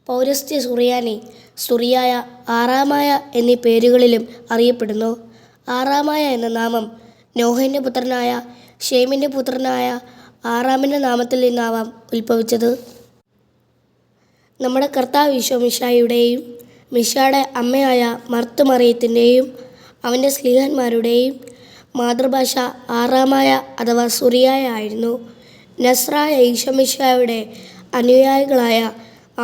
പൗരസ്ത്യ സുറിയാനി, സുറിയായ, ആറാമായ എന്നീ പേരുകളിലും അറിയപ്പെടുന്നു. ആറാമായ എന്ന നാമം നോഹയുടെ പുത്രനായ ഷേമിൻ്റെ പുത്രനായ ആറാമിൻ്റെ നാമത്തിൽ നിന്നാവാം ഉത്ഭവിച്ചത്. നമ്മുടെ കർത്താവ് ഈശോ മിശിഹായുടെയും മിശിഹായുടെ അമ്മയായ മർത്തമറിയത്തിൻ്റെയും അവൻ്റെ സ്ലീഹന്മാരുടെയും മാതൃഭാഷ ആറാമായ അഥവാ സുറിയായ ആയിരുന്നു. നസ്രായ ഈശോ മിശിഹായുടെ അനുയായികളായ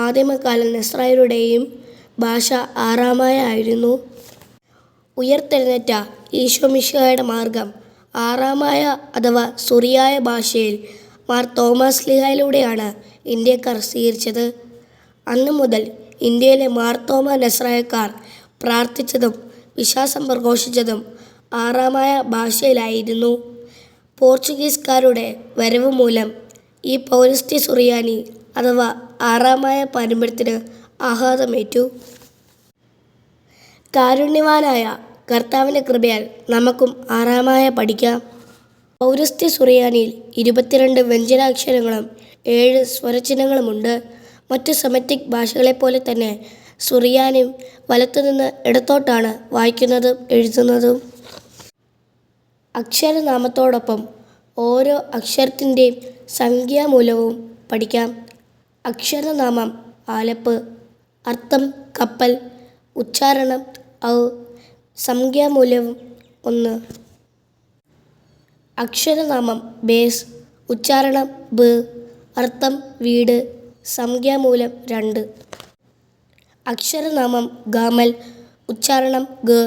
ആദിമകാല നസ്രായരുടെയും ഭാഷ ആറാമായ ആയിരുന്നു. ഉയർത്തെഴുന്നേറ്റ ഈശോ മിശിഹായുടെ മാർഗം ആറാമായ അഥവാ സുറിയായ ഭാഷയിൽ മാർ തോമാസ് ശ്ലീഹായിലൂടെയാണ് ഇന്ത്യക്കാർ സ്വീകരിച്ചത്. അന്നു മുതൽ ഇന്ത്യയിലെ മാർത്തോമാ നസ്രായക്കാർ പ്രാർത്ഥിച്ചതും വിശ്വാസം പ്രഘോഷിച്ചതും ആറാമായ ഭാഷയിലായിരുന്നു. പോർച്ചുഗീസുകാരുടെ വരവ് മൂലം ഈ പൗരസ്ത്യ സുറിയാനി അഥവാ ആറാമായ പാരമ്പര്യത്തിന് ആഘാതമേറ്റു. കാരുണ്യവാനായ കർത്താവിൻ്റെ കൃപയാൽ നമുക്കും ആറാമായ പഠിക്കാം. പൗരസ്ത്യ സുറിയാനിയിൽ 22 വ്യഞ്ജനാക്ഷരങ്ങളും 7 സ്വരചിഹ്നങ്ങളുമുണ്ട്. മറ്റു സെമറ്റിക് ഭാഷകളെപ്പോലെ തന്നെ സുറിയാനിയും വലത്തുനിന്ന് ഇടത്തോട്ടാണ് വായിക്കുന്നതും എഴുതുന്നതും. അക്ഷരനാമത്തോടൊപ്പം ഓരോ അക്ഷരത്തിൻ്റെയും സംഖ്യാമൂലവും പഠിക്കാം. അക്ഷരനാമം ആലപ്പ്, അർത്ഥം കപ്പൽ, ഉച്ചാരണം ഔ, സംഖ്യാമൂലം 1. അക്ഷരനാമം ബേസ്, ഉച്ചാരണം ബ്, അർത്ഥം വീട്, സംഖ്യാമൂലം 2. അക്ഷരനാമം ഗാമൽ, ഉച്ചാരണം ഗ,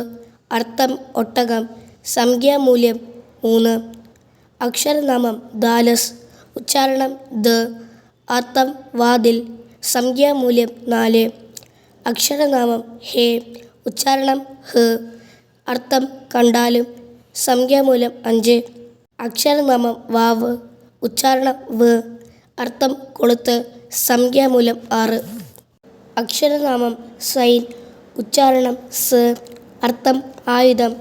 അർത്ഥം ഒട്ടകം, സംഖ്യാമൂല്യം 3. അക്ഷരനാമം ദാലസ്, ഉച്ചാരണം ദ, അർത്ഥം വാതിൽ, സംഖ്യാമൂല്യം 4. അക്ഷരനാമം ഹേ, ഉച്ചാരണം ഹ്, അർത്ഥം കണ്ടാലും, സംഖ്യാമൂല്യം 5. അക്ഷരനാമം വാവ്, ഉച്ചാരണം വ്, അർത്ഥം കൊളുത്ത്, സംഖ്യാമൂല്യം 6. അക്ഷരനാമം സൈൻ, ഉച്ചാരണം സ്, അർത്ഥം ആയുധം,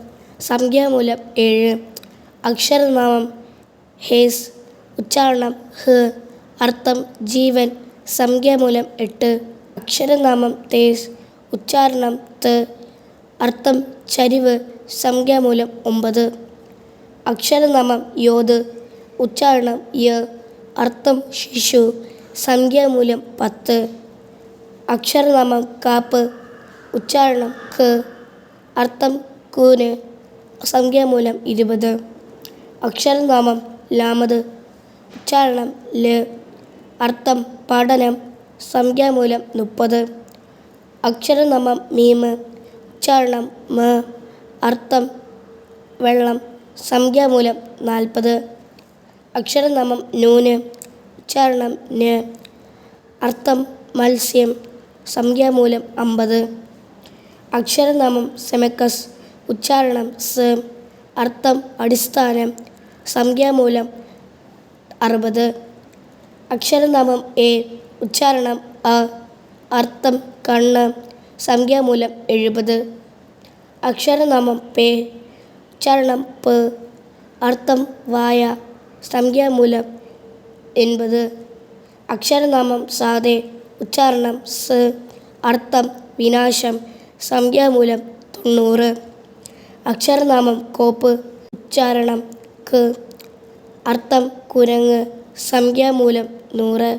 സംഖ്യാമൂല്യം 7. അക്ഷരനാമം ഹേസ്, ഉച്ചാരണം ഹ്, അർത്ഥം ജീവൻ, സംഖ്യാമൂല്യം 8. അക്ഷരനാമം തേസ്, ഉച്ചാരണം ത്, അർത്ഥം ചരിവ്, സംഖ്യാമൂല്യം 9. അക്ഷരനാമം യോദ്, ഉച്ചാരണം യ, അർത്ഥം ശിശു, സംഖ്യാമൂല്യം 10. അക്ഷരനാമം കാപ്പ്, ഉച്ചാരണം ക, അർത്ഥം കൂന്, സംഖ്യാമൂല്യം 20. അക്ഷരനാമം ലാമത്, ഉച്ചാരണം ല, അർത്ഥം പഠനം, സംഖ്യാമൂല്യം 30. അക്ഷരനാമം മീമ്, ഉച്ചാരണം മ, അർത്ഥം വെള്ളം, സംഖ്യാമൂല്യം 40. അക്ഷരനാമം നൂന്, ഉച്ചാരണം ന, അർത്ഥം മത്സ്യം, സംഖ്യാമൂല്യം 50. അക്ഷരനാമം സെമക്കസ്, ഉച്ചാരണം സ്, അർത്ഥം അടിസ്ഥാനം, സംഖ്യാമൂല്യം 60. അക്ഷരനാമം എ, ഉച്ചാരണം അ, അർത്ഥം കണ്ണ്, സംഖ്യാമൂല്യം 70. അക്ഷരനാമം പേ, ഉച്ചാരണം പ്, അർത്ഥം വായ, സംഖ്യാമൂല്യം 80. അക്ഷരനാമം സാധേ, ഉച്ചാരണം സ്, അർത്ഥം വിനാശം, സംഖ്യാമൂല്യം 90. അക്ഷരനാമം കോപ്പ്, ഉച്ചാരണം ക്, അർത്ഥം കുരങ്ങ്, സംഖ്യാമൂല്യം 100.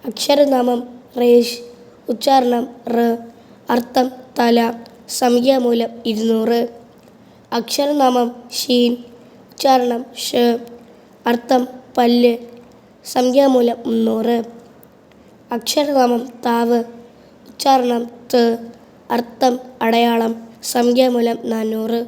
അക്ഷരനാമം റേഷ്, ഉച്ചാരണം റ്, അർത്ഥം തല, സംഖ്യാമൂല്യം 200. അക്ഷരനാമം ഷീൻ, ഉച്ചാരണം ഷ്, അർത്ഥം പല്ല്, സംഖ്യാമൂല്യം 300. അക്ഷരനാമം താവ്, ഉച്ചാരണം ത്, അർത്ഥം അടയാളം, സംഖ്യാമൂല്യം 400.